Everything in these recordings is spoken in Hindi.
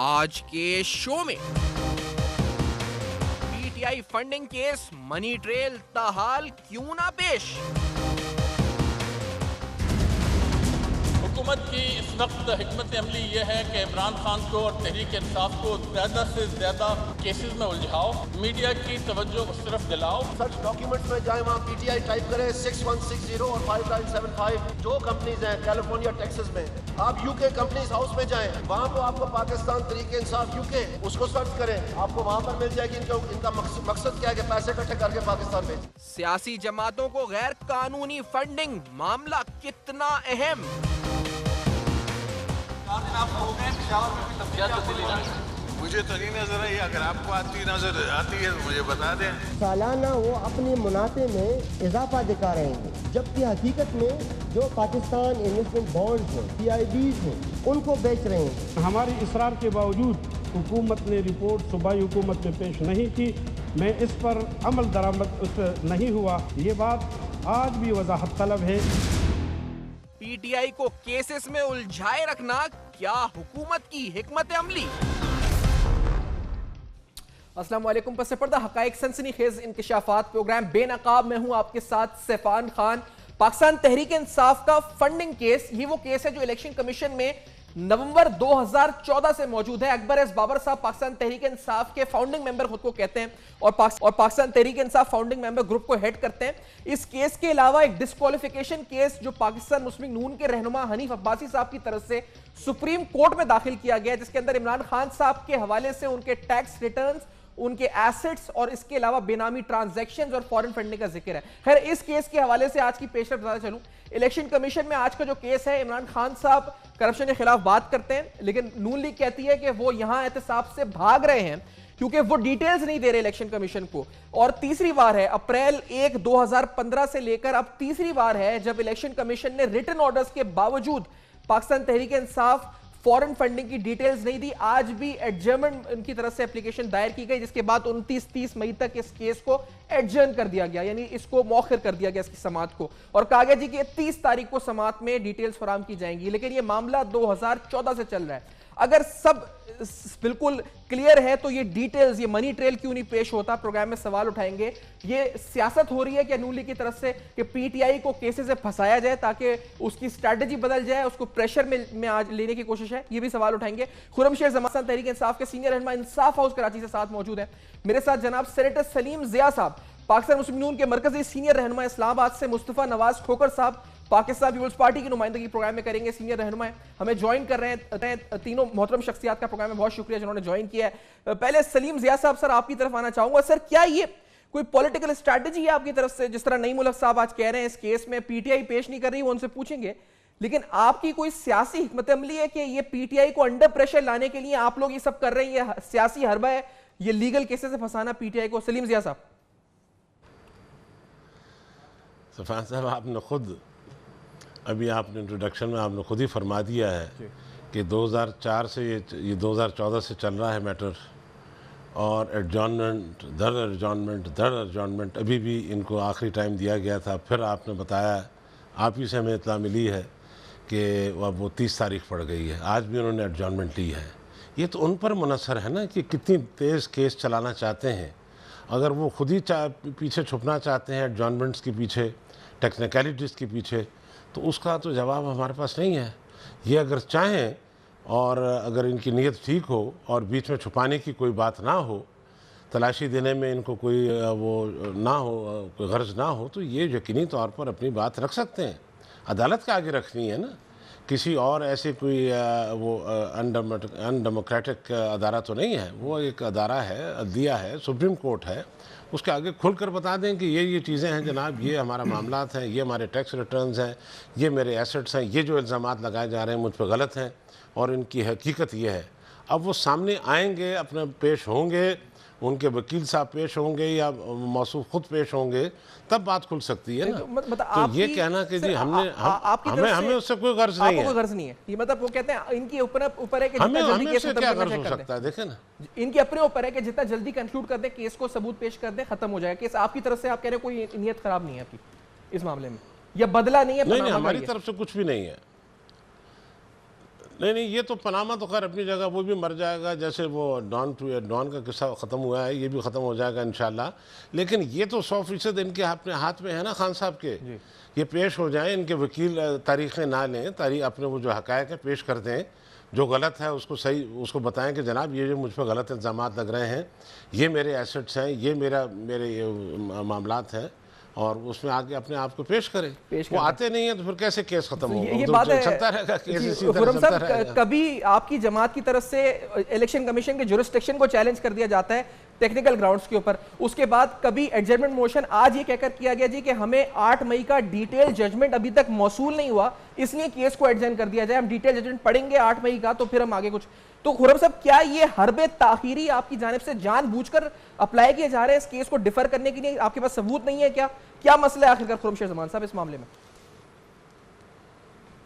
आज के शो में PTI funding case money trail ताहाल क्यों ना पेश। हुकूमत की इस वक्त हिकमत अमली ये है कि इमरान खान को और तहरीक इंसाफ को ज़्यादा से ज़्यादा केसेस में उलझाओ, मीडिया की तवज्जो उस तरफ दिलाओ। सर्च डॉक्यूमेंट्स में जाए, वहाँ पीटीआई टाइप करें 6160 और 5975 जो कंपनीज हैं कैलिफोर्निया टेक्सास में। आप यूके कंपनीज हाउस में जाएं, वहाँ को आपको पाकिस्तान तहरीक इंसाफ यूके उसको सर्च करें, आपको वहाँ पर मिल जाएगी इनका मकसद क्या है कि पैसे इकट्ठे करके पाकिस्तान में सियासी जमातों को गैर कानूनी फंडिंग मामला कितना अहम। मुझे तो नहीं नजर आई, अगर आपको नजर आती है तो मुझे बता दें। सालाना वो अपने मुनाफे में इजाफा दिखा रहे हैं, जबकि हकीकत में जो पाकिस्तान इन्वेस्टमेंट बॉन्ड्स हैं, PIBs हैं, उनको बेच रहे हैं। हमारी इसरार के बावजूद हुकूमत ने रिपोर्ट सूबाई हुकूमत में पेश नहीं की। मैं इस पर अमल दरामद उस पर नहीं हुआ। ये बात आज भी वजाहत तलब है। पीटीआई को केसेस में उलझाए रखना क्या हुकूमत की हिकमत अमली। अस्सलाम वालेकुम। पस पर्दा हकाइक सनसनीखेज इंकशाफात प्रोग्राम बेनकाब में हूं आपके साथ सैफान खान। पाकिस्तान तहरीक इंसाफ का फंडिंग केस, ये वो केस है जो इलेक्शन कमीशन में नवंबर 2014 से मौजूद है। अकबर एस बाबर साहब पाकिस्तान तहरीक इंसाफ के फाउंडिंग मेंबर खुद को कहते हैं और Pakistan Tehreek Insaf founding member group को हेड करते हैं। इस केस के अलावा एक डिस्क्वालिफिकेशन केस जो पाकिस्तान मुस्लिम नून के रहनुमा हनीफ अब्बासी साहब की तरफ से सुप्रीम कोर्ट में दाखिल किया गया, जिसके अंदर इमरान खान साहब के हवाले से उनके टैक्स रिटर्न्स, उनके एसेट्स और इसके अलावा बेनामी ट्रांजैक्शंस और फॉरेन फंडिंग का जिक्र है। खैर, इस केस के हवाले से आज की पेशरफ बताता चलूं। इलेक्शन कमीशन में आज का जो केस है, इमरान खान साहब करप्शन के खिलाफ बात करते हैं, लेकिन नून लीग कहती है कि वो यहां एहतसाब से भाग रहे हैं क्योंकि वो डिटेल्स नहीं दे रहे इलेक्शन कमीशन को। और तीसरी बार है, अप्रैल 1, 2015 से लेकर अब तीसरी बार है जब इलेक्शन कमीशन ने रिटन ऑर्डर्स के बावजूद पाकिस्तान तहरीक इंसाफ फॉरेन फंडिंग की डिटेल्स नहीं दी। आज भी एडजर्नमेंट उनकी तरफ से एप्लीकेशन दायर की गई, जिसके बाद 29-30 मई तक इस केस को एडजर्न कर दिया गया, यानी इसको मौखिर कर दिया गया इसकी समाअत को, और कहा गया जी कि 30 तारीख को समाअत में डिटेल्स फराहम की जाएंगी। लेकिन यह मामला 2014 से चल रहा है। अगर सब बिल्कुल क्लियर है तो ये डिटेल्स, ये मनी ट्रेल क्यों नहीं पेश होता, प्रोग्राम में सवाल उठाएंगे। ये सियासत हो रही है क्या नून लीग की तरफ से कि पीटीआई को केसेस से फंसाया जाए ताकि उसकी स्ट्रैटेजी बदल जाए, उसको प्रेशर में आज लेने की कोशिश है, ये भी सवाल उठाएंगे। खुर्रम शेर जमात तहरीक इंसाफ के सीनियर रहनुमा इंसाफ हाउस कराची से साथ मौजूद है। मेरे साथ जनाब सेनेटर सलीम जिया साहब, पाकिस्तान मुस्लिम नून के मरकजी सीनियर रहनुमा इस्लामाबाद से मुस्तफा नवाज खोकर साहब, पाकिस्तान पीपल्स पार्टी की नुमाइंदगी प्रोग्राम में करेंगे, सीनियर रहनुमा है, हमें ज्वाइन कर रहे हैं। तीनों मोहतरम शख्सियात का प्रोग्राम में बहुत शुक्रिया जिन्होंने ज्वाइन किया है। पहले सलीम जिया साहब, सर आपकी तरफ आना चाहूंगा। सर, क्या ये कोई पॉलिटिकल स्ट्रैटेजी है आपकी तरफ से, जिस तरह नईम उल हक साहब आज कह रहे हैं इस केस में पीटीआई पेश नहीं कर रही, वो उनसे पूछेंगे, लेकिन आपकी कोई सियासी हिकमत अमली है कि ये पीटीआई को अंडर प्रेशर लाने के लिए आप लोग ये सब कर रहे हैं, ये सियासी हरबा है, ये लीगल केसेस से फंसाना पीटीआई को? सलीम जिया साहब। सफान साहब, आपने खुद अभी आपने इंट्रोडक्शन में आपने खुद ही फरमा दिया है कि 2004 से ये 2014 से चल रहा है मैटर, और एडजॉर्नमेंट दर एडजॉर्नमेंट अभी भी इनको आखिरी टाइम दिया गया था। फिर आपने बताया, आप ही से हमें इत्तला मिली है कि अब वो 30 तारीख पड़ गई है, आज भी उन्होंने एडजॉर्नमेंट ली है। ये तो उन पर मुनसर है ना कि कितनी तेज़ केस चलाना चाहते हैं। अगर वो खुद ही पीछे छुपना चाहते हैं एडजॉर्नमेंट्स के पीछे, टेक्निकलिटीज़ के पीछे, तो उसका तो जवाब हमारे पास नहीं है। ये अगर चाहें और अगर इनकी नीयत ठीक हो और बीच में छुपाने की कोई बात ना हो, तलाशी देने में इनको कोई वो ना हो, कोई गर्ज ना हो, तो ये यकीनी तौर पर अपनी बात रख सकते हैं। अदालत के आगे रखनी है ना, किसी और ऐसे कोई वो अनडेमोक्रेटिक अदारा तो नहीं है। वो एक अदारा है, अदलिया है, सुप्रीम कोर्ट है, उसके आगे खुलकर बता दें कि ये चीज़ें हैं जनाब, ये हमारा मामलात हैं, ये हमारे टैक्स रिटर्न्स हैं, ये मेरे एसेट्स हैं, ये जो इल्ज़ामात लगाए जा रहे हैं मुझ पर गलत हैं और इनकी हकीकत ये है। अब वो सामने आएंगे, अपने पेश होंगे, उनके वकील साहब पेश होंगे या मौसूफ खुद पेश होंगे, तब बात खुल सकती है ना। तो ये कहना कि जी हमें उससे कोई गर्ज नहीं है, कोई गर्ज नहीं है, ये मतलब वो कहते हैं इनके ऊपर है कि हमें उससे क्या गर्ज हो सकता है। देखें ना, इनके अपने ऊपर है कि जितना जल्दी कंक्लूड कर दें, केस को सबूत पेश कर दें, खत्म हो जाएगा केस। आपकी तरफ से आप कह रहे हैं कोई नीयत खराब नहीं है आपकी इस मामले में, या बदला नहीं है? नहीं, हमारी तरफ से कुछ भी नहीं है। नहीं, ये तो पनामा तो खैर अपनी जगह वो भी मर जाएगा, जैसे वो डॉन का किस्सा ख़त्म हुआ है, ये भी ख़त्म हो जाएगा इंशाल्लाह। लेकिन ये तो 100% इनके अपने हाथ में है ना खान साहब के, ये पेश हो जाएं, इनके वकील तारीखें ना लें, तारीख अपने वो जो हक़ायक़ है पेश कर दें, जो गलत है उसको सही उसको बताएं कि जनाब ये जो मुझ पर गलत इल्ज़ामात लग रहे हैं, ये मेरे एसेट्स हैं, ये मेरे मामलात हैं, और उसमें आगे अपने आप को पेश करें। वो आते नहीं है तो फिर कैसे केस खत्म होगा? ये बात है, चलता रहेगा केस इसी तरह खुर्रम चलता साहब, रहेगा। कभी आपकी जमात की तरफ से इलेक्शन कमीशन के जुरिस्डिक्शन को चैलेंज कर दिया जाता है टेक्निकल ग्राउंड्स के ऊपर, उसके बाद कभी एडजर्नमेंट मोशन आज ये कहकर किया गया जी कि हमें 8 मई का डिटेल जजमेंट अभी तक मौसूल नहीं हुआ, इसलिए केस को एडजर्न कर दिया जाए, हम डिटेल जजमेंट पढ़ेंगे 8 मई का तो फिर हम आगे कुछ। तो खुर्रम साहब, क्या ये हरबे ताखीरी आपकी जानिब से जानबूझकर अप्लाई किए जा रहे हैं इस केस को डिफर करने के लिए? आपके पास सबूत नहीं है क्या मसला है आखिरकार खुर्रम शेख ज़मान साहब इस मामले में?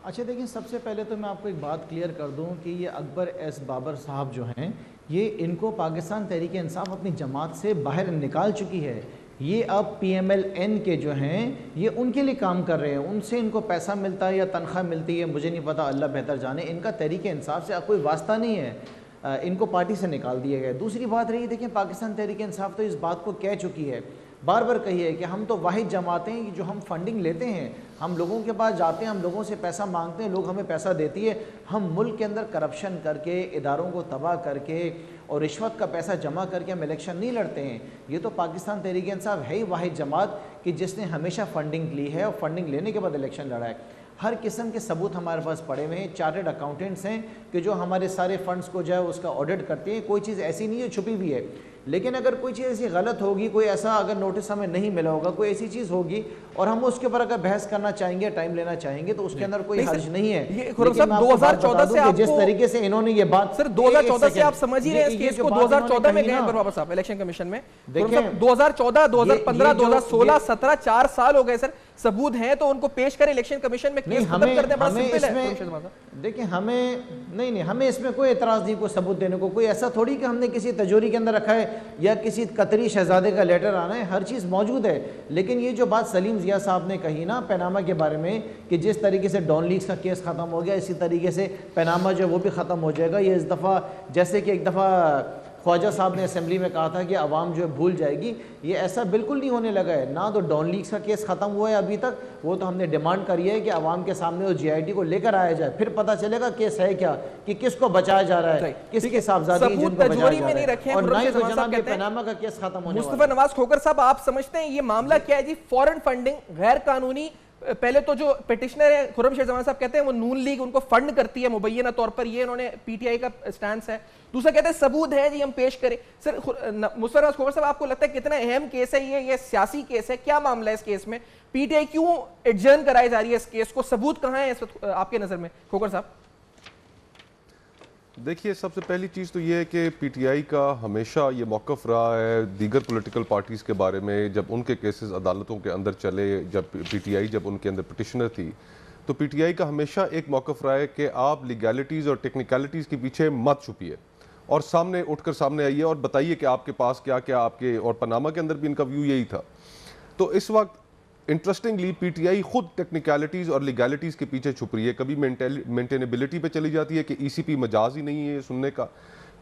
अच्छा देखिए, सबसे पहले तो मैं आपको एक बात क्लियर कर दूं कि ये अकबर एस बाबर साहब जो हैं, ये इनको पाकिस्तान तहरीक इंसाफ अपनी जमात से बाहर निकाल चुकी है। ये अब PMLN के जो हैं ये उनके लिए काम कर रहे हैं, उनसे इनको पैसा मिलता है या तनख्वाह मिलती है मुझे नहीं पता, अल्लाह बेहतर जाने। इनका तहरीक इंसाफ से कोई वास्ता नहीं है, इनको पार्टी से निकाल दिया गया। दूसरी बात रही, देखिए पाकिस्तान तहरीक इंसाफ तो इस बात को कह चुकी है, बार बार कही है कि हम तो वाहिद जमाते हैं कि जो हम फंडिंग लेते हैं, हम लोगों के पास जाते हैं, हम लोगों से पैसा मांगते हैं, लोग हमें पैसा देती है, हम मुल्क के अंदर करप्शन करके, इदारों को तबाह करके और रिश्वत का पैसा जमा करके हम इलेक्शन नहीं लड़ते हैं। ये तो पाकिस्तान तहरीक इंसाफ है ही वाहिद जमात कि जिसने हमेशा फंडिंग ली है और फंडिंग लेने के बाद इलेक्शन लड़ा है। हर किस्म के सबूत हमारे पास पड़े हुए हैं, चार्टर्ड अकाउंटेंट्स हैं कि जो हमारे सारे फंड्स को जो है उसका ऑडिट करते हैं, कोई चीज़ ऐसी नहीं है छुपी हुई है। लेकिन अगर कोई चीज़ ऐसी गलत होगी, कोई ऐसा अगर नोटिस हमें नहीं मिला होगा, कोई ऐसी चीज़ होगी और हम उसके ऊपर अगर बहस करना चाहेंगे, टाइम लेना चाहेंगे, तो उसके अंदर कोई हर्ज नहीं है। ये खुर्रम साहब 2014 से आप जिस तरीके से इन्होंने ये बात, सर 2014 से आप समझ ही रहे हैं इस केस को, 2014 में गए अकबर बाबर साहब इलेक्शन कमीशन में, 2014, 2015, 2016, 17 4 साल हो गए सर। सबूत हैं तो उनको पेश करें इलेक्शन कमीशन में, केस खत्म कर दें, बड़ा सिंपल है। देखिए हमें इसमें कोई एतराज़ नहीं, कोई सबूत देने को, कोई ऐसा थोड़ी कि हमने किसी तजोरी के अंदर रखा है या किसी कतरी शहजादे का लेटर आना है, हर चीज़ मौजूद है। लेकिन ये जो बात सलीम जिया साहब ने कही ना पनामा के बारे में कि जिस तरीके से डॉन लीग्स का केस ख़त्म हो गया, इसी तरीके से पनामा जो वो भी ख़त्म हो जाएगा। ये इस दफ़ा जैसे कि एक दफ़ा ख्वाजा साहब ने असेंबली में कहा था कि अवाम जो है भूल जाएगी, ये ऐसा बिल्कुल नहीं होने लगा है। ना तो डॉन लीग्स का केस ख़त्म हुआ है अभी तक, वो तो हमने डिमांड करी है कि अवाम के सामने उस GIT को लेकर आया जाए, फिर पता चलेगा केस है क्या, कि किसको बचाया जा रहा है, किसके साहबजादी जिनको बचाया जा रहा है, और ना ही तो जनाब पनामा का केस खत्म होने वाला है। मुस्तफा नवाज खोकर साहब, आप समझते हैं ये मामला क्या है जी? फॉरेन फंडिंग गैर कानूनी, पहले तो जो पिटिशनर है खुर्रम शेख ज़मान साहब कहते हैं वो नून लीग उनको फंड करती है मुबैना तौर पर, ये इन्होंने PTI का स्टैंड है। दूसरा कहते हैं सबूत है जी हम पेश करें। सर मुस्तफा नवाज खोकर साहब, आपको लगता है कितना अहम केस है ये सियासी केस है, क्या मामला है इस केस में? PTI क्यों एडजर्न कराई जा रही है इस केस को? सबूत कहां है इस वक्त आपके नजर में खोकर साहब? देखिए, सबसे पहली चीज़ तो ये है कि PTI का हमेशा ये मौक़िफ़ रहा है दीगर पॉलिटिकल पार्टीज़ के बारे में, जब उनके केसेस अदालतों के अंदर चले, जब PTI जब उनके अंदर पिटिशनर थी, तो PTI का हमेशा एक मौक़िफ़ रहा है कि आप लीगैलिटीज़ और टेक्निकलिटीज़ के पीछे मत छुपिए और सामने उठकर सामने आइए और बताइए कि आपके पास क्या क्या आपके, और पनामा के अंदर भी इनका व्यू यही था। तो इस वक्त इंटरेस्टिंगली PTI खुद टेक्निकलिटीज़ और लीगैलिटीज़ के पीछे छुप रही है। कभी मेंटेनेबिलिटी पे चली जाती है कि ECP मजाज ही नहीं है सुनने का,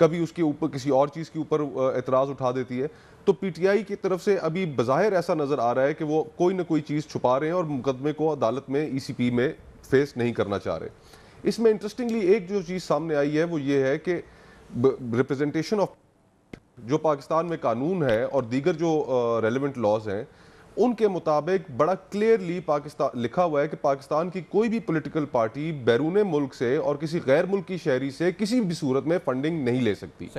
कभी उसके ऊपर किसी और चीज़ के ऊपर एतराज़ उठा देती है। तो PTI की तरफ से अभी बज़ाहिर ऐसा नज़र आ रहा है कि वो कोई ना कोई चीज़ छुपा रहे हैं और मुकदमे को अदालत में ECP में फेस नहीं करना चाह रहे। इसमें इंटरेस्टिंगली एक जो चीज़ सामने आई है वो ये है कि रिप्रेजेंटेशन ऑफ जो पाकिस्तान में कानून है और दीगर जो रेलिवेंट लॉज हैं उनके मुताबिक बड़ा क्लियरली पाकिस्तान लिखा हुआ है कि पाकिस्तान की कोई भी पॉलिटिकल पार्टी बैरून मुल्क से और किसी गैर मुल्की शहरी से किसी भी सूरत में फंडिंग नहीं ले सकती।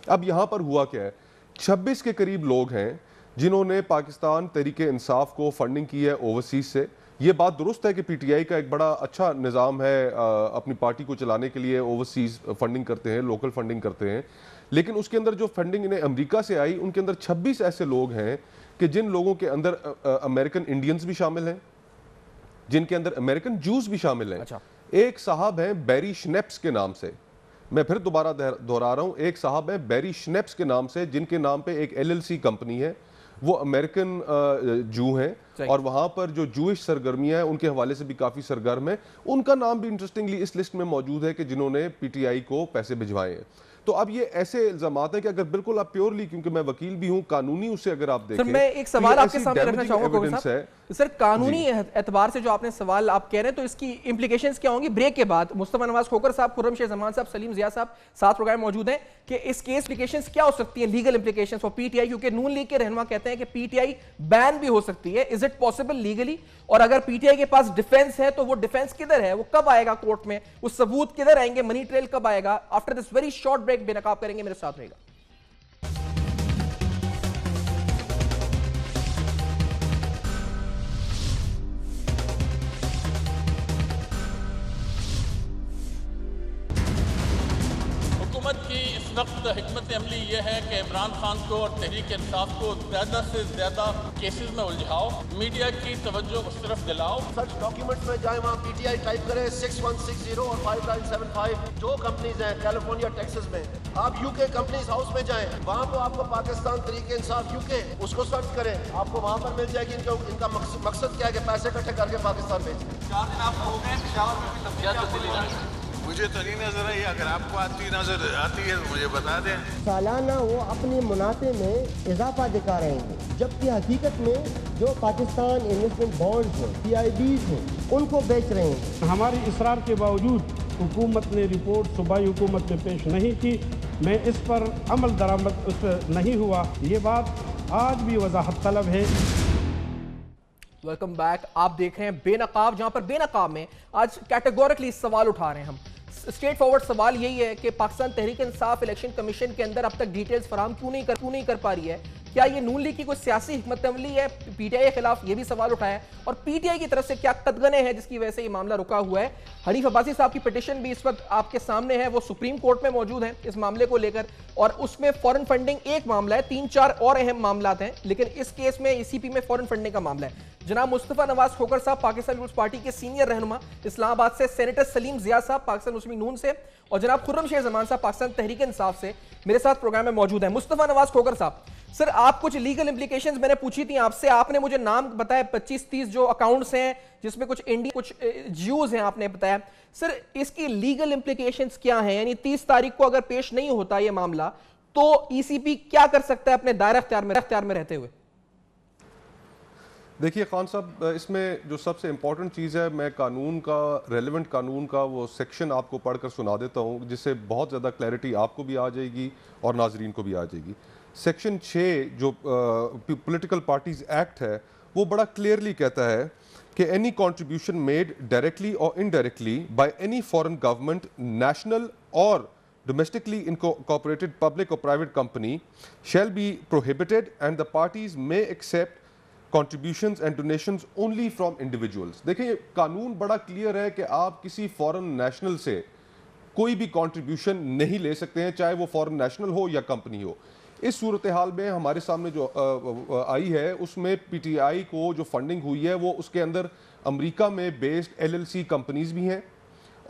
अब यहाँ पर हुआ क्या है, 26 के करीब लोग हैं जिन्होंने पाकिस्तान तहरीक इंसाफ को फंडिंग की है ओवरसीज से। ये बात दुरुस्त है कि PTI का एक बड़ा अच्छा निज़ाम है, अपनी पार्टी को चलाने के लिए ओवरसीज फंडिंग करते हैं, लोकल फंडिंग करते हैं, लेकिन उसके अंदर जो फंडिंग इन्हें अमेरिका से आई उनके अंदर 26 ऐसे लोग हैं कि जिन लोगों के अंदर अमेरिकन इंडियंस भी शामिल हैं, जिनके अंदर अमेरिकन जूस भी शामिल हैं। अच्छा। एक साहब हैं बैरी श्नेप्स के नाम से, मैं फिर दोबारा दोहरा रहा हूं, एक साहब हैं बैरी श्नेप्स के नाम से, जिनके नाम पे एक LLC कंपनी है वो अमेरिकन जू हैं और वहां पर जो जूइश सरगर्मियां हैं उनके हवाले से भी काफी सरगर्म है। उनका नाम भी इंटरेस्टिंगली इस लिस्ट में मौजूद है कि जिन्होंने पीटीआई को पैसे भिजवाए हैं। तो अब ये ऐसे इल्जामात हैं कि अगर बिल्कुल आप प्योरली, क्योंकि मैं वकील भी हूं, कानूनी उससे अगर आप देखें, सर मैं एक सवाल आपके सामने रखना चाहूंगा सर, कानूनी एतबार से जो आपने सवाल आप कह रहे हैं तो इसकी इंप्लीकेशंस क्या होंगी? ब्रेक के बाद मुस्तफा नवाज खोकर साहब, खुर्रम शेख जमान साहब, सलीम जिया साहब साथ प्रोग्राम मौजूद हैं कि इस केस इंप्लीकेशंस क्या हो सकती है, लीगल इंप्लीकेशंस फॉर पीटीआई, क्योंकि नून लीग के रहनुमा कहते हैं कि पीटीआई बैन भी हो सकती है। Is it possible legally? और अगर पीटीआई के पास डिफेंस है तो वो डिफेंस किधर है, वो कब आएगा कोर्ट में, वो सबूत किधर आएंगे, मनी ट्रेल कब आएगा? After this very short break बेनकाब करेंगे, मेरे साथ रहेगा। हुकूमत की इस वक्त हिकमत अमली ये है कि इमरान खान को और तहरीक इंसाफ को ज़्यादा से ज़्यादा केसेस में उलझाओ, मीडिया की तवज्जो उस तरफ दिलाओ। सर्च डॉक्यूमेंट्स में जाए, वहाँ पीटीआई टाइप करें 6160 और 5975। जो कंपनीज हैं कैलिफोर्निया टेक्सास में, आप यूके कंपनीज हाउस में जाएं, वहाँ पर आपको पाकिस्तान तहरीक इंसाफ यूके उसको सर्च करें, आपको वहाँ पर मिल जाएगी इनका मकसद क्या है कि पैसे इकट्ठे करके पाकिस्तान भेजें। 4 दिन आपको हो गए पेशावर में भी तब्दीली। मुझे तो नहीं नजर आई, अगर आपको नजर आती है तो मुझे बता दें। सालाना वो अपने मुनाफे में इजाफा दिखा रहे हैं, जबकि हकीकत में जो पाकिस्तान इन्वेस्टमेंट बॉन्ड्स हैं, PIBs हैं, उनको बेच रहे हैं। हमारी इसरार के बावजूद हुकूमत ने रिपोर्ट सूबाई हुकूमत में पेश नहीं की। मैं इस पर अमल दरामद उस पर नहीं हुआ। ये बात आज भी वजाहत तलब है। Welcome back. आप देख रहे हैं बेनकाब, जहां पर बेनकाब में आज कैटेगोरिकली सवाल उठा रहे हैं हम। स्ट्रेट फॉरवर्ड सवाल यही है कि पाकिस्तान तहरीक इंसाफ इलेक्शन कमीशन के अंदर अब तक डिटेल्स फराहम क्यों नहीं कर पा रही है? क्या ये नून लीग की कोई सियासी हिकमत अमली है? पीटीआई के खिलाफ ये भी सवाल उठाया है और पीटीआई की तरफ से क्या कदगने हैं जिसकी वजह से ये मामला रुका हुआ है? हनीफ अब्बासी साहब की पिटीशन भी इस वक्त आपके सामने है, वो सुप्रीम कोर्ट में मौजूद है इस मामले को लेकर, और उसमें फॉरेन फंडिंग एक मामला है, 3-4 और अहम मामला हैं, लेकिन इस केस में ईसीपी में फॉरेन फंडिंग का मामला है। जनाब मुस्तफा नवाज खोकर साहब पाकिस्तान पीपुल्स पार्टी के सीनियर रहनुमा, इस्लामाबाद से सेनेटर सलीम जिया साहब पाकिस्तान मुस्लिम नून से, और जनाब खुर्रम शेख जमान साहब पाकिस्तान तहरीक इंसाफ से मेरे साथ प्रोग्राम में मौजूद है। मुस्तफा नवाज खोकर साहब, सर आप कुछ लीगल इंप्लीकेशंस मैंने पूछी थी आपसे, आपने मुझे नाम बताया 25-30 जो अकाउंट्स हैं जिसमें कुछ इंडिया कुछ ज्यूज हैं आपने बताया। सर इसकी लीगल इंप्लीकेशंस क्या हैं? यानी 30 तारीख को अगर पेश नहीं होता ये मामला तो ईसीपी क्या कर सकता है अपने दायरा अख्तियार में रहते हुए? देखिए खान साहब, इसमें जो सबसे इम्पॉर्टेंट चीज़ है, मैं कानून का, रेलेवेंट कानून का वो सेक्शन आपको पढ़कर सुना देता हूँ जिससे बहुत ज़्यादा क्लैरिटी आपको भी आ जाएगी और नाजरीन को भी आ जाएगी। सेक्शन 6 जो पॉलिटिकल पार्टीज एक्ट है वो बड़ा क्लियरली कहता है कि एनी कॉन्ट्रीब्यूशन मेड डायरेक्टली और indirectly by any foreign government, national और domestically incorporated public or private company shall be prohibited and the parties may accept contributions and donations only from individuals। देखिए कानून बड़ा क्लियर है कि आप किसी फॉरेन नेशनल से कोई भी कंट्रीब्यूशन नहीं ले सकते हैं, चाहे वो फॉरेन नेशनल हो या कंपनी हो। इस सूरत हाल में हमारे सामने जो आई है उसमें पीटीआई को जो फंडिंग हुई है वो उसके अंदर अमेरिका में बेस्ड LLC कंपनीज भी हैं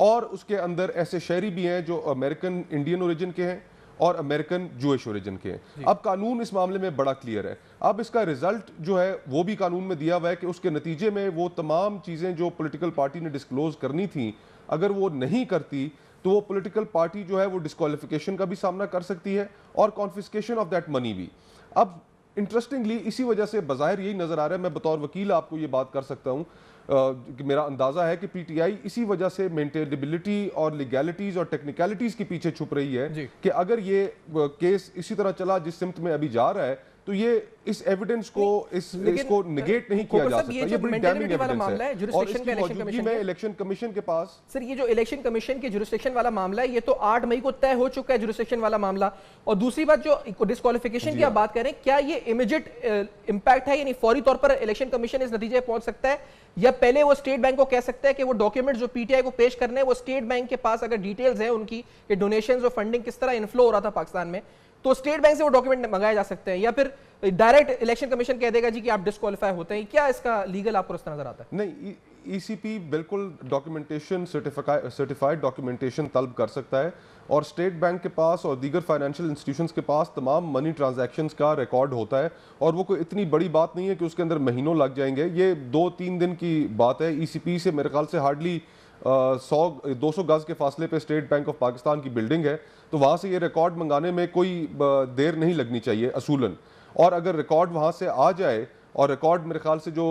और उसके अंदर ऐसे शहरी भी हैं जो अमेरिकन इंडियन ओरिजिन के हैं और अमेरिकन जूइश ओरिजिन के हैं। अब कानून इस मामले में बड़ा क्लियर है। अब इसका रिजल्ट जो है वो भी कानून में दिया हुआ है कि उसके नतीजे में वो तमाम चीज़ें जो पॉलिटिकल पार्टी ने डिस्क्लोज करनी थी, अगर वो नहीं करती तो वो पॉलिटिकल पार्टी जो है वो डिस्क्वालिफिकेशन का भी सामना कर सकती है और कॉन्फिस्केशन ऑफ दैट मनी भी। अब इंटरेस्टिंगली इसी वजह से बाज़ाहिर यही नज़र आ रहा है, मैं बतौर वकील आपको ये बात कर सकता हूँ, मेरा अंदाज़ा है कि पीटीआई इसी वजह से मेंटेनेबिलिटी और लीगैलिटीज़ और टेक्निकलिटीज़ के पीछे छुप रही है कि अगर ये केस इसी तरह चला जिस सिमत में अभी जा रहा है तो ये इस एविडेंस को इसको निगेट नहीं किया जा सकता। ये बड़ी डैमिंग एविडेंस है और इसकी मौजूदगी में इलेक्शन कमीशन के पास। सर ये जो इलेक्शन कमीशन के जुरिस्डिक्शन वाला मामला है ये तो 8 मई को तय हो चुका है, जुरिस्डिक्शन वाला मामला। और दूसरी बात जो डिस्क्वालिफिकेशन की आप बात कर रहे हैं, क्या ये इमीडिएट इंपैक्ट है, यानी फौरी तौर पर इलेक्शन कमीशन इस नतीजे पहुंच सकता है, या पहले वो स्टेट बैंक को कह सकता है कि वो डॉक्यूमेंट जो पीटीआई को पेश करने हैं वो स्टेट बैंक के पास अगर डिटेल्स है उनकी कि डोनेशंस और फंडिंग किस तरह इनफ्लो हो रहा था पाकिस्तान में, तो स्टेट बैंक से वो डॉक्यूमेंट मंगाए जा सकते हैं, या फिर डायरेक्ट इलेक्शन कमीशन कह देगा जी कि आप डिस्क्वालीफाई होते हैं? क्या इसका लीगल आपको रास्ता नजर आता है? नहीं, ईसीपी बिल्कुल डॉक्यूमेंटेशन, सर्टिफाइड डॉक्यूमेंटेशन तलब कर सकता है, और स्टेट बैंक के पास और दीगर फाइनेंशियल इंस्टीट्यूशंस के पास तमाम मनी ट्रांजैक्शंस का रिकॉर्ड होता है, और वो कोई इतनी बड़ी बात नहीं है कि उसके अंदर महीनों लग जाएंगे। ये 2-3 दिन की बात है। ईसीपी से मेरे ख्याल से हार्डली 100-200 गज के फासले पे स्टेट बैंक ऑफ पाकिस्तान की बिल्डिंग है, तो वहाँ से ये रिकॉर्ड मंगाने में कोई देर नहीं लगनी चाहिए असूलन। और अगर रिकॉर्ड वहाँ से आ जाए, और रिकॉर्ड मेरे ख्याल से जो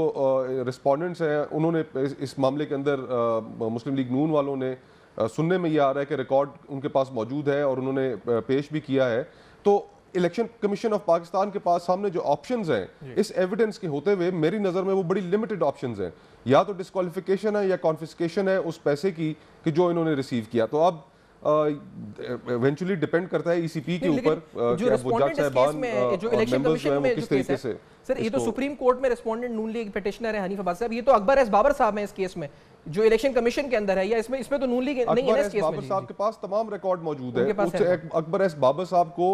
रिस्पोंडेंट्स हैं उन्होंने इस मामले के अंदर मुस्लिम लीग नून वालों ने सुनने में ये आ रहा है कि रिकॉर्ड उनके पास मौजूद है और उन्होंने पेश भी किया है, तो इलेक्शन कमीशन ऑफ पाकिस्तान के पास सामने जो ऑप्शंस हैं इस एविडेंस के होते हुए मेरी नज़र में वो बड़ी लिमिटेड ऑप्शंस हैं। या तो डिस्क्वालिफिकेशन है या कॉन्फिस्केशन है उस पैसे की कि जो इन्होंने रिसीव किया। तो अब इवेंचुअली डिपेंड करता है ईसीपी के ऊपर जो रिस्पोंडेंट इस केस में, जो इलेक्शन कमीशन में किस तरीके से। सर ये तो सुप्रीम कोर्ट में रिस्पोंडेंट नून लीग पिटिशनर है हनीफ अब्बास साहब, ये तो अकबर एस बाबर साहब हैं इस केस में, जो इलेक्शन कमीशन के अंदर है, या इसमें तो नून लीग नहीं है इस केस में? बाबर साहब के पास तमाम रिकॉर्ड मौजूद है। अकबर एस बाबर साहब को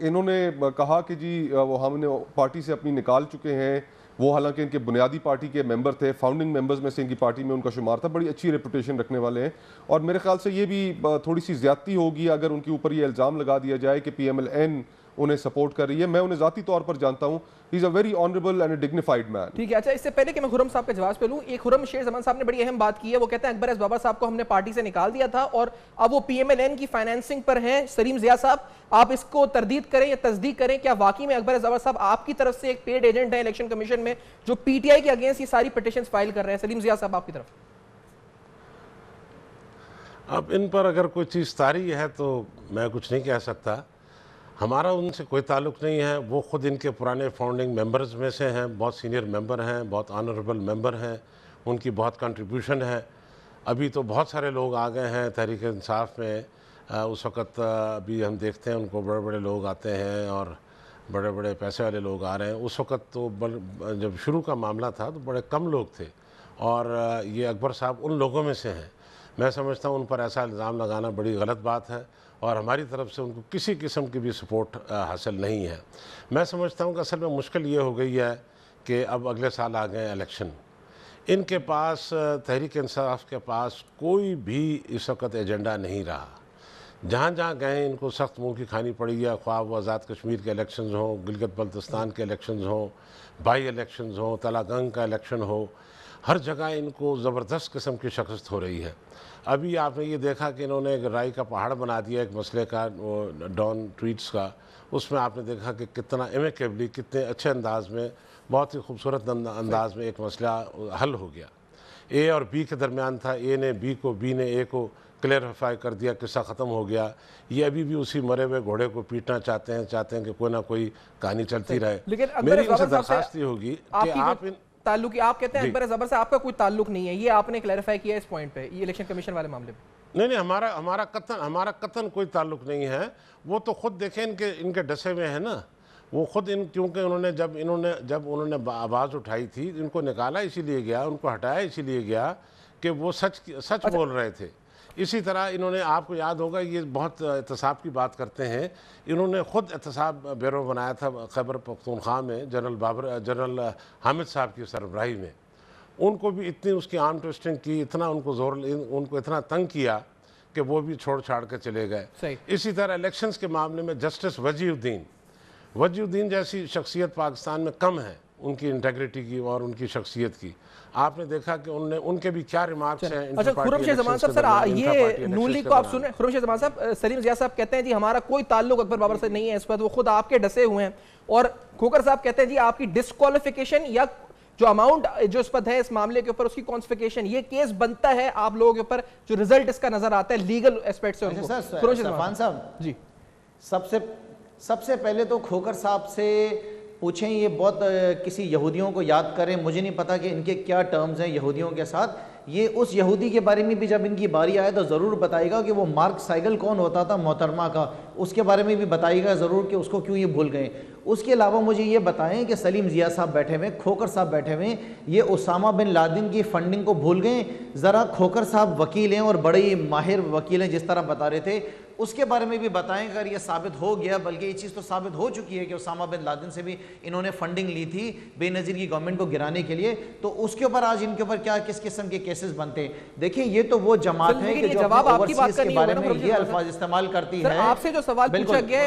इन्होंने कहा कि जी वो हमने पार्टी से अपनी निकाल चुके हैं, वो हालांकि इनके बुनियादी पार्टी के मेंबर थे, फाउंडिंग मेंबर्स में से इनकी पार्टी में उनका शुमार था, बड़ी अच्छी रेपुटेशन रखने वाले हैं, और मेरे ख्याल से ये भी थोड़ी सी ज्यादती होगी अगर उनके ऊपर ये इल्ज़ाम लगा दिया जाए कि PMLN उन्हें सपोर्ट कर रही है। मैं उन्हें ज़ाती तौर पर जानता हूँ, he is a very honourable and dignified man. ठीक है, अच्छा इससे पहले कि मैं खुर्रम साहब का जवाब पे लूँ, एक खुर्रम शेर जमान साहब ने बड़ी अहम बात की है। वो कहते हैं अकबर एस बाबर साहब को हमने पार्टी से निकाल दिया था और अब वो PMLN की फाइनेंसिंग पर हैं। सलीम जिया साहब, आप इसको तरदीद करें या तस्दीक करें, क्या वाकई में अकबर एस बाबर साहब आपकी तरफ से एक पेड एजेंट है इलेक्शन कमीशन में जो PTI के अगेंस्ट ये सारी पिटिशंस फाइल कर रहे हैं? सलीम जिया साहब आपकी तरफ। अब इन पर अगर कोई चीज़ तारी है तो मैं कुछ नहीं कह सकता, हमारा उनसे कोई ताल्लुक़ नहीं है। वो ख़ुद इनके पुराने फाउंडिंग मेंबर्स में से हैं, बहुत सीनियर मेंबर हैं, बहुत ऑनरेबल मेंबर हैं, उनकी बहुत कंट्रीब्यूशन है। अभी तो बहुत सारे लोग आ गए हैं तहरीक इंसाफ में, उस वक़्त अभी हम देखते हैं उनको बड़े बड़े लोग आते हैं और बड़े बड़े पैसे वाले लोग आ रहे हैं। उस वक़्त तो जब शुरू का मामला था तो बड़े कम लोग थे, और ये अकबर साहब उन लोगों में से हैं। मैं समझता हूँ उन पर ऐसा इल्ज़ाम लगाना बड़ी गलत बात है, और हमारी तरफ से उनको किसी किस्म की भी सपोर्ट हासिल नहीं है। मैं समझता हूँ कि असल में मुश्किल ये हो गई है कि अब अगले साल आ गए इलेक्शन, इनके पास तहरीक इंसाफ के पास कोई भी इस वक्त एजेंडा नहीं रहा। जहाँ जहाँ गए इनको सख्त मुँह की खानी पड़ी है, ख्वाह वो आज़ाद कश्मीर के इलेक्शंस हों, गिलगित बल्तिस्तान के इलेक्शंस हों, बाई इलेक्शंस हों, तलागंग का इलेक्शन हो, हर जगह इनको ज़बरदस्त किस्म की शिकस्त हो रही है। अभी आपने ये देखा कि इन्होंने एक राई का पहाड़ बना दिया एक मसले का, डॉन ट्वीट्स का, उसमें आपने देखा कि कितना एमिकेबली, कितने अच्छे अंदाज में, बहुत ही खूबसूरत अंदाज में एक मसला हल हो गया। ए और बी के दरमियान था, ए ने बी को, बी ने ए को क्लियरिफाई कर दिया, किस्सा ख़त्म हो गया। ये अभी भी उसी मरे हुए घोड़े को पीटना चाहते हैं कि कोई ना कोई कहानी चलती रहे। मेरी उनसे दरख्वास्त ये होगी कि आप इन ताल्लुक, आप कहते हैं अकबर ज़बर से आपका कोई ताल्लुक नहीं है, ये आपने क्लैरिफाई किया इस पॉइंट पे, ये इलेक्शन कमीशन वाले मामले में? नहीं, हमारा कतन कोई ताल्लुक नहीं है। वो तो खुद देखें इनके डसे हुए हैं ना, वो खुद क्योंकि जब उन्होंने आवाज़ उठाई थी, इनको निकाला इसीलिए गया, उनको हटाया इसीलिए गया कि वो सच बोल रहे थे। इसी तरह इन्होंने, आपको याद होगा, ये बहुत एहतसाब की बात करते हैं, इन्होंने ख़ुद एहतसाब ब्यूरो बनाया था खैबर पख्तूनख्वा में जनरल हामिद साहब की सरबराही में। उनको भी इतनी उसकी आर्म ट्विस्टिंग की, इतना उनको इतना तंग किया कि वो भी छोड़ छाड़ के चले गए। इसी तरह इलेक्शंस के मामले में जस्टिस वजीउद्दीन जैसी शख्सियत पाकिस्तान में कम है, उनकी इंटेग्रिटी की और उनकी शख्सियत की। आपने देखा कि उनके भी क्या रिमार्क्स हैं। अच्छा, खुर्रम शेर जमान साहब, सर ये नून लीग को आप सुन रहे हैं, खुर्रम शेर जमान साहब, सलीम जिया साहब कहते हैं जी हमारा कोई ताल्लुक अकबर बाबर से नहीं है, इस पर वो खुद आपके डसे हुए हैं, और खोकर साहब कहते हैं जी आपकी डिस्क्वालिफिकेशन या जो अमाउंट जो इस पर है इस मामले के ऊपर, उसकी कॉन्स्फिकेशन, ये केस बनता है आप लोगों के ऊपर, जो रिजल्ट इसका नजर आता है लीगल एस्पेक्ट से। सफान साहब जी, सबसे पहले तो खोकर साहब से पूछें, ये बहुत किसी यहूदियों को याद करें, मुझे नहीं पता कि इनके क्या टर्म्स हैं यहूदियों के साथ। ये उस यहूदी के बारे में भी जब इनकी बारी आए तो ज़रूर बताइएगा कि वो मार्क साइगल कौन होता था मोहतरमा का, उसके बारे में भी बताइएगा ज़रूर कि उसको क्यों ये भूल गए। उसके अलावा मुझे ये बताएं कि सलीम जिया साहब बैठे हुए, खोकर साहब बैठे हुए, ये उसामा बिन लादेन की फंडिंग को भूल गए? ज़रा खोकर साहब वकील हैं और बड़े माहिर वकील हैं, जिस तरह बता रहे थे, उसके बारे में भी बताएं अगर ये साबित हो गया, बल्कि ये चीज़ तो साबित हो चुकी है कि उसामा बिन लादेन से भी इन्होंने फंडिंग ली थी बेनज़ीर की गवर्नमेंट को गिराने के लिए, तो उसके ऊपर आज इनके ऊपर क्या किस किस्म के केसेस बनते हैं। देखिए ये तो वो जमात है कि जो ओवरसीज के बारे में ये अल्फाज इस्तेमाल करती है। आपसे जो सवाल पूछा गया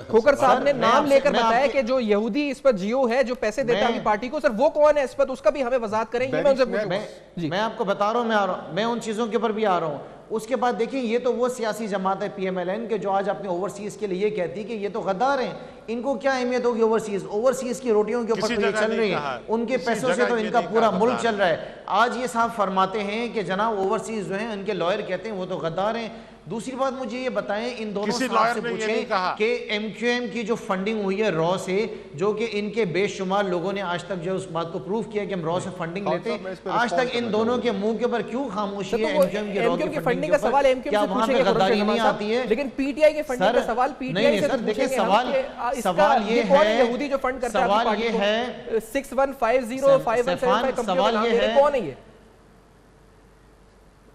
खोकर साहब ने नाम लेकर बताया कि जो यहूदी इस पर जियो है जो पैसे देता है पार्टी को, सर वो कौन है इस पर, उसका भी हमें वजाहत करेंगे। मैं आपको बता रहा हूं, मैं उन चीजों के ऊपर भी आ रहा हूं। उसके बाद देखिए ये तो वो सियासी जमात है PMLN के जो आज अपने ओवरसीज के लिए ये कहती है कि ये तो गद्दार हैं, इनको क्या अहमियत होगी ओवरसीज की रोटियों के ऊपर तो ये चल रही है, उनके पैसों से तो इनका पूरा मुल्क चल रहा है। आज ये साहब फरमाते हैं कि जनाब ओवरसीज जो हैं उनके लॉयर कहते हैं वो तो गद्दार हैं। दूसरी बात मुझे ये बताएं, इन दोनों साहब से पूछें कि MQM की जो फंडिंग हुई है रॉ से, जो कि इनके बेशुमार लोगों ने आज तक जो उस बात को प्रूव किया कि हम रॉ से फंडिंग लेते हैं, आज तक इन दोनों के मुंह के ऊपर क्यों खामोशी है? MQM की रॉ की फंडिंग का सवाल क्या वहां पे गद्दारी नहीं आती है? लेकिन PTI के फंडिंग का सवाल PTI से देखिए सवाल ये है, यहूदी जो फंड करता है, सवाल ये है 61505175 सवाल ये है कौन है ये?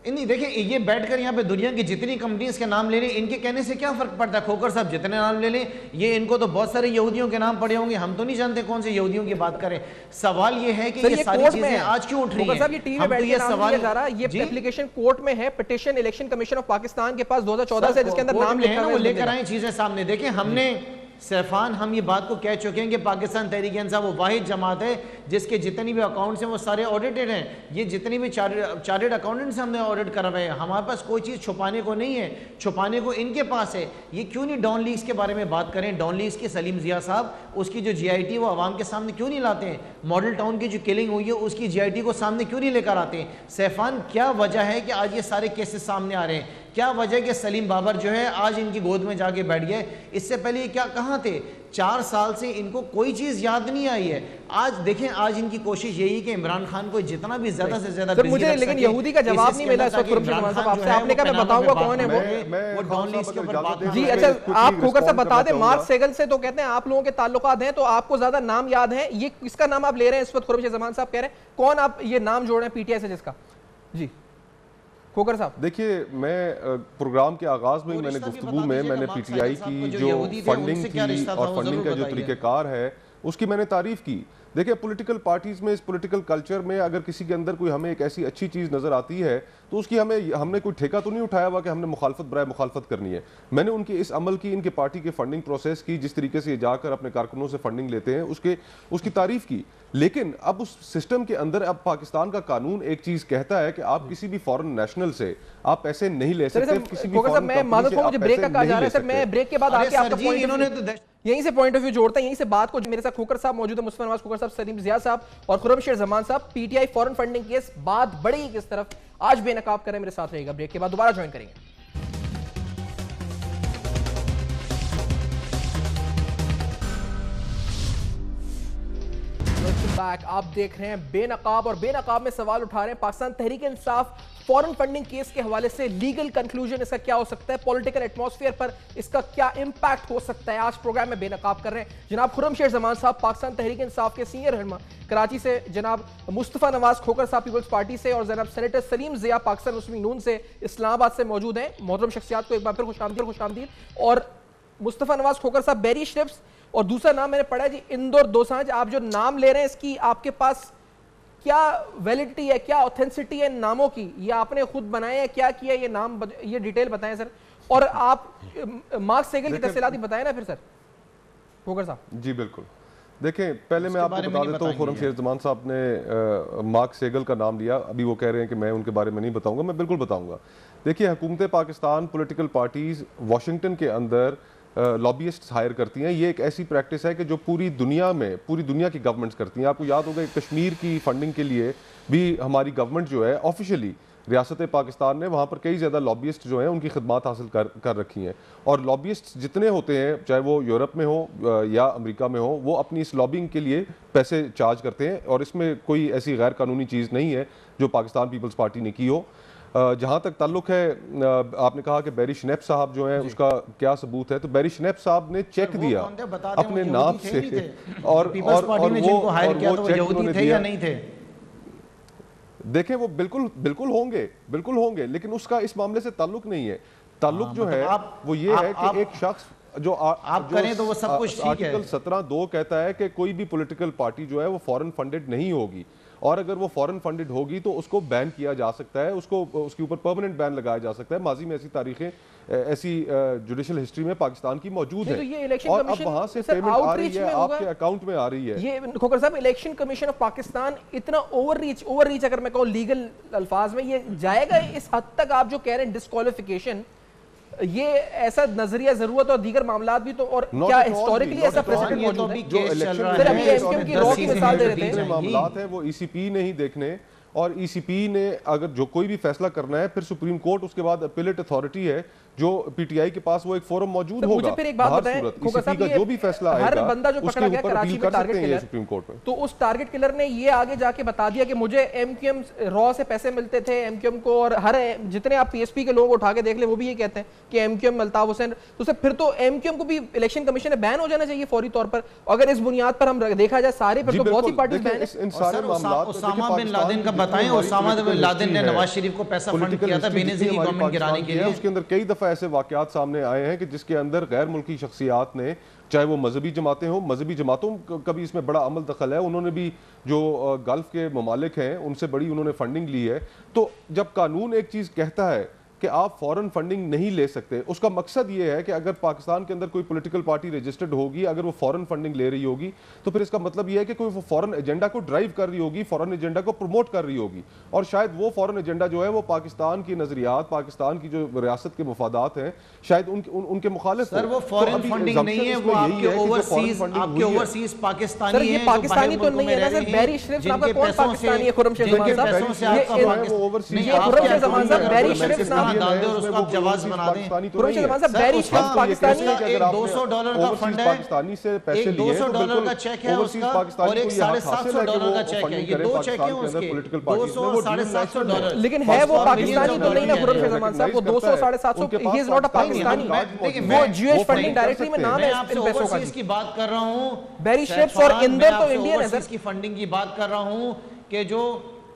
नहीं देखिए ये बैठकर यहाँ पे दुनिया की जितनी कंपनीज के नाम ले लें, इनके कहने से क्या फर्क पड़ता है? खोकर साहब जितने नाम ले लें, ये इनको तो बहुत सारे यहूदियों के नाम पड़े होंगे, हम तो नहीं जानते कौन से यहूदियों की बात करें। सवाल ये है कि ये सारी चीजें आज क्यों उठ रही हैं? हम तो ये सवाल जा रहा है, ये एप्लीकेशन कोर्ट में है, petition election commission of Pakistan के पास 2014 से जिसके अंदर नाम लिखा है, वो लेकर आए चीजें सामने। देखें हमने सैफान हम ये बात को कह चुके हैं कि पाकिस्तान तहरीक इंसाफ वो वाहिद जमात है जिसके जितनी भी अकाउंट्स हैं वो सारे ऑडिटेड हैं। ये जितनी भी चार्टर्ड अकाउंटेंट्स हमने ऑडिट करा हुए हैं, हमारे पास कोई चीज़ छुपाने को नहीं है, छुपाने को इनके पास है। ये क्यों नहीं डॉन लीग्स के बारे में बात करें? डॉन लीग्स के सलीम जिया साहब, उसकी जो GIT वो आवाम के सामने क्यों नहीं लाते हैं? मॉडल टाउन की जो किलिंग हुई है उसकी GIT को सामने क्यों नहीं लेकर आते हैं? सैफान क्या वजह है कि आज ये सारे केसेस सामने आ रहे हैं? क्या वजह कि सलीम बाबर जो है आज इनकी गोद में जाके बैठ गए? इससे पहले ये क्या कहाँ थे? 4 साल से इनको कोई चीज याद नहीं आई है। आज देखें, आज इनकी कोशिश यही कि इमरान खान को जितना भी ज्यादा से ज्यादा मुझे लेकिन यहूदी का जवाब नहीं मिला। आपने कहा मैं बताऊंगा कौन है वो डॉन लीग्स के ऊपर बात। जी अच्छा, आप खोकर साहब बता दें, मार्क सेगल से तो कहते हैं आप लोगों के ताल्लुकात हैं, तो आपको ज्यादा नाम याद है, ये किसका नाम आप ले रहे हैं इस वक्त? खुरशीद जमान साहब कह रहे हैं, कौन आप ये नाम जोड़ रहे हैं PTI से जिसका? जी खोकर साहब देखिए, मैं प्रोग्राम के आगाज में मैंने गुफ्तगू में मैंने PTI की जो फंडिंग थी और फंडिंग का जो तरीक़ेकार है उसकी मैंने तारीफ की। देखिए, पॉलिटिकल पार्टीज में, इस पॉलिटिकल कल्चर में अगर किसी के अंदर कोई हमें एक ऐसी अच्छी चीज़ नज़र आती है तो उसकी हमने कोई ठेका तो नहीं उठाया हुआ कि हमने मुखालफत बराए मुखालफत करनी है। मैंने उनके इस अमल की, इनके पार्टी के फंडिंग प्रोसेस की, जिस तरीके से ये जाकर अपने कारकुनों से फंडिंग लेते हैं उसकी तारीफ की। लेकिन अब उस सिस्टम के अंदर अब पाकिस्तान का कानून एक चीज़ कहता है कि आप किसी भी फॉरेन नेशनल से आप पैसे नहीं ले सकते, किसी भी फॉरेन कंपनी से आप पैसे नहीं ले सकते। मैं ब्रेक के बाद आके आपका पॉइंट यहीं से पॉइंट ऑफ व्यू जोड़ता है, यहीं से बात को। मेरे साथ खोकर साहब मौजूद है, मुस्तफा नवाज खोकर साहब, सलीम जिया साहब और खुर्शीद जमान साहब। PTI फॉरेन फंडिंग केस, बात बढ़ेगी किस तरफ, आज बेनकाब करें, मेरे साथ रहेगा। ब्रेक के बाद दोबारा ज्वाइन करेंगे। बैक, आप देख रहे हैं बेनकाब, और बेनकाब में सवाल उठा रहे हैं Pakistan Tehreek Insaf foreign funding case के हवाले से। लीगल कंक्लूजन इसका क्या हो सकता है, पॉलिटिकल एटमॉस्फेयर पर इसका क्या इंपैक्ट हो सकता है, आज प्रोग्राम में बेनकाब कर रहे हैं जनाब खुर्शीद जमान साहब पाकिस्तान तहरीक इंसाफ के सीनियर रहनुमा कराची से, जनाब मुस्तफा नवाज खोकर साहब पीपल्स पार्टी से, और जनाब सेनेटर सलीम जिया पाकिस्तान मुस्लिम नून से इस्लामाबाद से मौजूद हैं। मोहतरम शख्सियात को एक बार फिर खुशामदीद। और मुस्तफा नवाज खोकर साहब बैरी शरिफ्स, और दूसरा नाम मैंने पढ़ा जी इंदौर दोसांझ। आप जो नाम ले रहे हैं इसकी आपके पास क्या वैलिडिटी है, क्या ऑथेंसिटी है इन नामों की? ये आपने खुद बनाए हैं, क्या किया ये नाम, ये डिटेल बताएं सर। और आप मार्क सेगल की तफसीलात बताएं ना फिर सर खोकर साहब। जी बिल्कुल। देखें, पहले मैं आपको बता देता हूँ, खुर्शीद जमान साहब ने मार्क सेगल का नाम लिया, अभी वो कह रहे हैं कि मैं उनके बारे में नहीं बताऊंगा। मैं बिल्कुल बताऊंगा। देखिए, हुकूमत पाकिस्तान, पॉलिटिकल पार्टीज वाशिंगटन के अंदर लॉबियस्ट्स हायर करती हैं। ये एक ऐसी प्रैक्टिस है कि जो पूरी दुनिया की गवर्नमेंट्स करती हैं। आपको याद होगा कश्मीर की फंडिंग के लिए भी हमारी गवर्नमेंट जो है ऑफिशियली रियासत पाकिस्तान ने वहाँ पर कई ज़्यादा लॉबियस्ट जो हैं उनकी खिदमत हासिल कर रखी हैं। और लॉबियस्ट जितने होते हैं, चाहे वो यूरोप में हो या अमेरिका में हो, वो अपनी इस लॉबिंग के लिए पैसे चार्ज करते हैं। और इसमें कोई ऐसी गैर कानूनी चीज़ नहीं है जो पाकिस्तान पीपल्स पार्टी ने की हो। जहाँ तक ताल्लुक है, आपने कहा कि बैरी शनेप साहब जो हैं उसका क्या सबूत है, तो बैरी शनेप साहब ने चेक दिया अपने नाम से, और वो चेक उन्होंने दिया। देखें, वो बिल्कुल होंगे, लेकिन उसका इस मामले से ताल्लुक नहीं है। ताल्लुक जो है वो ये है कि एक शख्स जो आप करें तो वो सब कुछ ठीक है। आर्टिकल 17(2) कहता है कि कोई भी पॉलिटिकल पार्टी जो है वो फॉरेन फंडेड नहीं होगी, और अगर वो फॉरेन फंडेड होगी तो उसको बैन किया जा सकता है, उसको उसके ऊपर परमानेंट बैन लगाया जा सकता है। माजी में ऐसी तारीखें, ऐसी जुडिशल हिस्ट्री में पाकिस्तान की मौजूद है, तो और अब वहां से पेमेंट आ रही है, आपके अकाउंट में आ रही है। ये खोकर साहब, इलेक्शन कमीशन ऑफ पाकिस्तान इतना ओवररीच अगर मैं कहूँ लीगल अल्फाज में, ये जाएगा इस हद तक आप जो कह रहे हैं डिस्क्वालिफिकेशन, ये ऐसा नजरिया जरूरत और दीगर मामला भी तो, और क्या हिस्टोरिकली ऐसा प्रेसिडेंट मौजूद है? जो इलेक्शन की लॉ की मिसाल दे रहे थे, मामलात है वो ईसीपी नहीं देखने, और ईसीपी ने अगर जो कोई भी फैसला करना है, फिर सुप्रीम कोर्ट, उसके बाद अपीलेट अथॉरिटी है जो पीटीआई के पास, वो एक फोरम मौजूद होगा। मुझे फिर एक बात बताएं, ईसीपी का जो भी फैसला आएगा, हर बंदा जो पकड़ा गया कराची में टारगेट किलर, सुप्रीम कोर्ट में, तो उस टारगेट किलर ने ये आगे जाके बता दिया कि मुझे एमक्यूएम रॉ से पैसे मिलते थे एमक्यूएम को, और हर जितने आप पीएसपी के लोग उठा के देख ले वो भी ये कहते हैं कि एमक्यूएम, अल्ताफ हुसैन, तो फिर तो एमक्यूएम को भी इलेक्शन कमीशन में बैन हो जाना चाहिए फौरी तौर पर। अगर इस बुनियाद पर हम देखा जाए सारे, फिर तो बहुत सी पार्टी बैन है। ओसामा बिन लादेन का बताएं, ओसामा बिन लादेन ने नवाज शरीफ को पैसा फंड किया था बेनजीर की गवर्नमेंट गिराने के लिए। उसके अंदर कई दफा ऐसे वाकयात सामने आए हैं कि जिसके अंदर गैर मुल्की शख्सियात ने, चाहे वो मजहबी जमातें हों, मजहबी जमातों का भी इसमें बड़ा अमल दखल है, उन्होंने भी जो गल्फ के ममालिक हैं उनसे बड़ी उन्होंने फंडिंग ली है। तो जब कानून एक चीज़ कहता है कि आप फॉरेन फंडिंग नहीं ले सकते, उसका मकसद ये है कि अगर पाकिस्तान के अंदर कोई पॉलिटिकल पार्टी रजिस्टर्ड होगी, अगर वो फॉरेन फंडिंग ले रही होगी, तो फिर इसका मतलब ये है कि कोई वो फॉरेन एजेंडा को ड्राइव कर रही होगी, फॉरेन एजेंडा को प्रमोट कर रही होगी, और शायद वो फॉरेन एजेंडा जो है वो पाकिस्तान की नजरियात, पाकिस्तान की जो रियासत के मफादात हैं, शायद उनके मुखालिफ। सर वो फॉरेन फंडिंग नहीं है, वो आपके ओवरसीज पाकिस्तानी है, पाकिस्तानी तो नहीं है ना सर, बैरी श्रिफ्स नाम का कौन पाकिस्तानी है? खुर्रमशीद जमान साहब, बैरी श्रिफ्स नाम डाल दे और उसको आप जवाब बना दें। पाकिस्तानी $200 का फंड है, पाकिस्तानी से पैसे लिए, $200 का चेक है उसका, और एक $750 का चेक है, ये दो चेक हैं उसके, $200 और $750। लेकिन है वो पाकिस्तानी तो नहीं ना खुर्रमशीद जमान साहब, वो 200 750, he is not a Pakistani, वो जीएस फंडिंग डायरेक्टरी में नाम है इन पैसों का। की बात कर रहा हूं, बैरी श्रिफ्स और इंदर तो इंडियन है सर, की फंडिंग की बात कर रहा हूं कि जो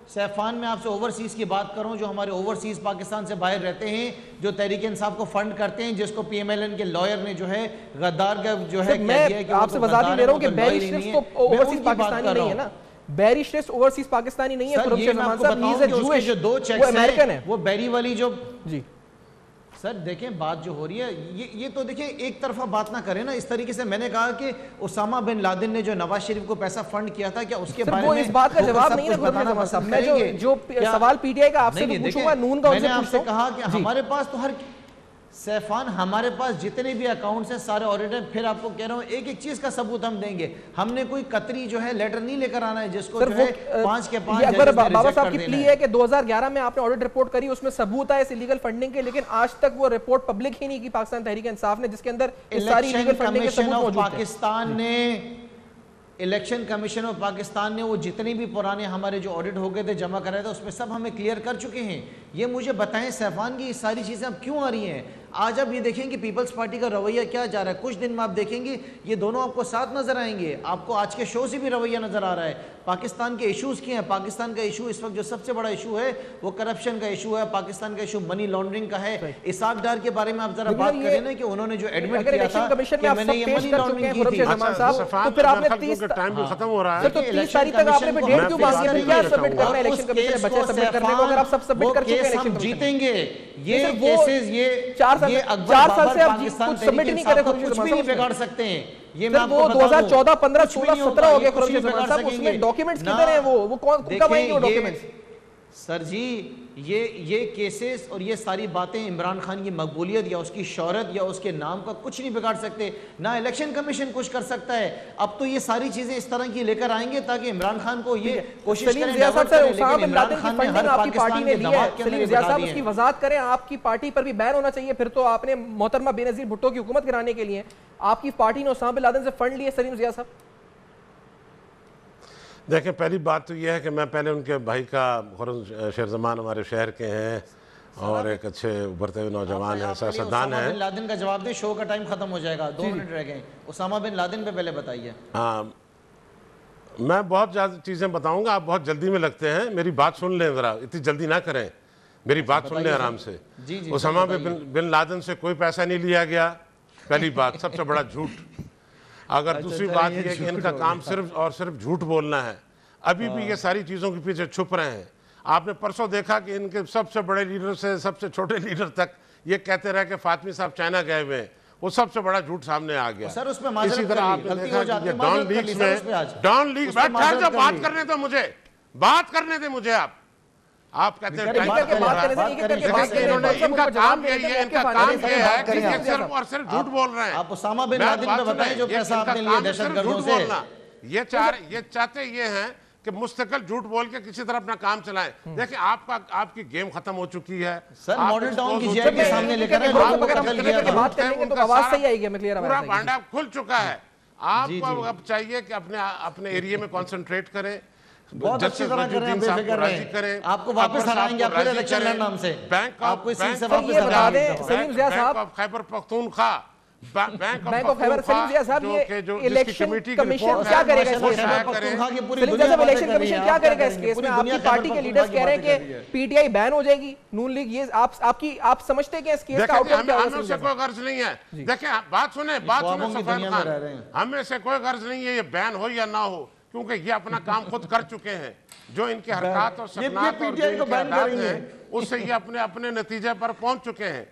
सैफान में आपसे ओवरसीज की बात कर रहा हूं, जो हमारे ओवरसीज पाकिस्तान से बाहर रहते हैं, जो तहरीक इंसाफ को फंड करते हैं, जिसको पीएमएलएन के लॉयर ने जो है गद्दार का जो है मैं आपसे वजाहत दे रहा हूं कि बैरी श्रिफ्स तो ओवरसीज पाकिस्तानी नहीं है ना, बैरी श्रिफ्स ओवरसीज पाकिस्तानी नहीं है। खुर्रमशीद जमान साहब, ही इज अ ज्यूइश, जो दो चेक अमेरिकन है, वो बैरी वाली जो जी सर देखें बात जो हो रही है, ये तो देखिए एक तरफा बात ना करें ना इस तरीके से। मैंने कहा कि ओसामा बिन लादेन ने जो नवाज शरीफ को पैसा फंड किया था, क्या उसके बारे में इस बात का जवाब नहीं है ना साहब? मैं जो सवाल पीटीआई का आपसे पूछूंगा, नून का मैंने आपसे कहा कि हमारे पास तो हर सैफान, हमारे पास जितने भी अकाउंट्स हैं सारे ऑडिट हैं। फिर आपको कह रहा हूं एक एक चीज का सबूत हम देंगे, हमने कोई कतरी जो है लेटर नहीं लेकर आना है जिसको जो है 5 के 5 अगर बाबा साहब की प्ली है कि 2011 में आपने ऑडिट रिपोर्ट करी, उसमें सबूत है इस इलीगल फंडिंग के, लेकिन आज तक वो रिपोर्ट पब्लिक ही नहीं की पाकिस्तान तहरीक इंसाफ ने, जिसके अंदर सारी इलीगल फंडिंग के सबूत मौजूद हैं। पाकिस्तान ने, इलेक्शन कमीशन ऑफ पाकिस्तान ने वो जितने भी पुराने हमारे जो ऑडिट हो गए थे, जमा कराए थे, उसमें सब हमें क्लियर कर चुके हैं। ये मुझे बताएं सैफान की ये सारी चीज़ें अब क्यों आ रही हैं? आज आप ये देखेंगे पीपल्स पार्टी का रवैया क्या जा रहा है, कुछ दिन में आप देखेंगे ये दोनों आपको साथ नजर आएंगे। आपको आज के शो से भी रवैया नजर आ रहा है। पाकिस्तान के इशूज़ क्या हैं? पाकिस्तान का इशू इस वक्त जो सबसे बड़ा इशू है वो करप्शन का इशू है, पाकिस्तान का इशू मनी लॉन्ड्रिंग का है। इसाक डार के बारे में आप जरा बात करें ना कि उन्होंने जो एडमिट किया था कि मैंने ये मनी लॉन्ड्रिंग की थी। तो फिर आपने 30 टाइम खत्म हो रहा है, तो 30 तारीख तक आपने भी डेट क्यों मांगी है? क्या सबमिट करना है इलेक्शन कमीशन में? बचे सबमिट करने को, अगर आप सब सबमिट कर चुके हैं इलेक्शन कमीशन, जीतेंगे ये केसेस, ये 4 साल से आप कुछ सबमिट नहीं करे, कुछ भी नहीं बिगाड़ सकते हैं। ये मैं वो 2014, 15, 16, 17 हो गए खुर्रमशीद जमान साहब, उसमें डॉक्यूमेंट्स किधर हैं? वो कौन कब आएंगे वो डॉक्यूमेंट्स? सर जी ये केसेस और ये सारी बातें इमरान खान की मकबूलियत या उसकी शोहरत या उसके नाम का कुछ नहीं बिगाड़ सकते, ना इलेक्शन कमीशन कुछ कर सकता है। अब तो ये सारी चीजें इस तरह की लेकर आएंगे ताकि इमरान खान को ये कोशिश करें। उसकी वजाहत करें, आपकी पार्टी पर भी बैन होना चाहिए। फिर तो आपने मोहतरमा बेनजीर भुट्टो की हुकूमत गिराने के लिए आपकी पार्टी ने ओसामा बिन लादेन से फंड लिए। सलीम ज़िया साहब देखें, पहली बात तो यह है कि मैं पहले उनके भाई का, खुर्रम शेर जमान हमारे शहर के हैं और एक अच्छे उभरते हुए नौजवान हैं, सियासतदान हैं। बिन लादेन का जवाब दे, शो का टाइम खत्म हो जाएगा, 2 मिनट रह गए। ओसामा बिन लादेन पे पहले बताइए। हाँ, मैं बहुत ज़्यादा चीज़ें बताऊंगा, आप बहुत जल्दी में लगते हैं, मेरी बात सुन लें ज़रा, इतनी जल्दी ना करें। मेरी बात सुन ले आराम से। उसामा बिन लादेन से कोई पैसा नहीं लिया गया, पहली बात, सबसे बड़ा झूठ। अगर दूसरी बात यह है कि इनका काम सिर्फ और सिर्फ झूठ बोलना है, अभी भी ये सारी चीज़ों के पीछे छुप रहे हैं। आपने परसों देखा कि इनके सबसे बड़े लीडर से सबसे छोटे लीडर तक ये कहते रहे कि फातमी साहब चाइना गए हुए हैं, वो सबसे बड़ा झूठ सामने आ गया। सर उसमें इसी तरह आपने देखा कि ये डॉन लीग्स में, डॉन लीग्स में, बात करने दो मुझे, बात करने दे मुझे। आप कहते हैं इनका काम यही है, इनका काम ये है कि ये सिर्फ और सिर्फ झूठ बोल रहे हैं। आप उसामा बिन लादेन पे बताएं जो पैसा आपने लिया दहशतगर्दों से। ये चाहते ये हैं कि मुस्तकिल झूठ बोल के किसी तरह अपना काम चलाएं। देखिए आपकी गेम खत्म हो चुकी है सर, मॉडल टाउन की जेल के सामने लेकर आए, बात करेंगे तो आवाज सही आएगी, मैं क्लियर। पूरा भांडा खुल चुका है। आपको अब चाहिए कि अपने एरिया में कंसंट्रेट करें, बहुत अच्छी तरह करें, आपको वापस हराएंगे अपने इलेक्शन लड़ने नाम से। आपको इसी से वापस हराएंगे। सलीम जिया साहब, खैबर पख्तूनख्वा, बैंक ऑफ खैबर, सलीम जिया साहब, ये इलेक्शन कमीशन क्या करेगा इस केस में? सलीम जिया साहब, इलेक्शन कमीशन क्या करेगा इस केस में? आपकी पार्टी के लीडर्स कह रहे हैं कि पीटीआई बैन हो जाएगी, नून लीग, ये आप समझते हैं कि इस केस का आउटकम क्या होगा? हमें से कोई गर्ज नहीं है। देखिए बात सुने सफान खान, हमें से कोई गर्ज नहीं है ये बैन हो या ना हो, क्योंकि ये अपना काम खुद कर चुके हैं। जो इनके हरकत और सकनात और जो इनके अदात हैं, उससे ये अपने नतीजे पर पहुंच चुके हैं।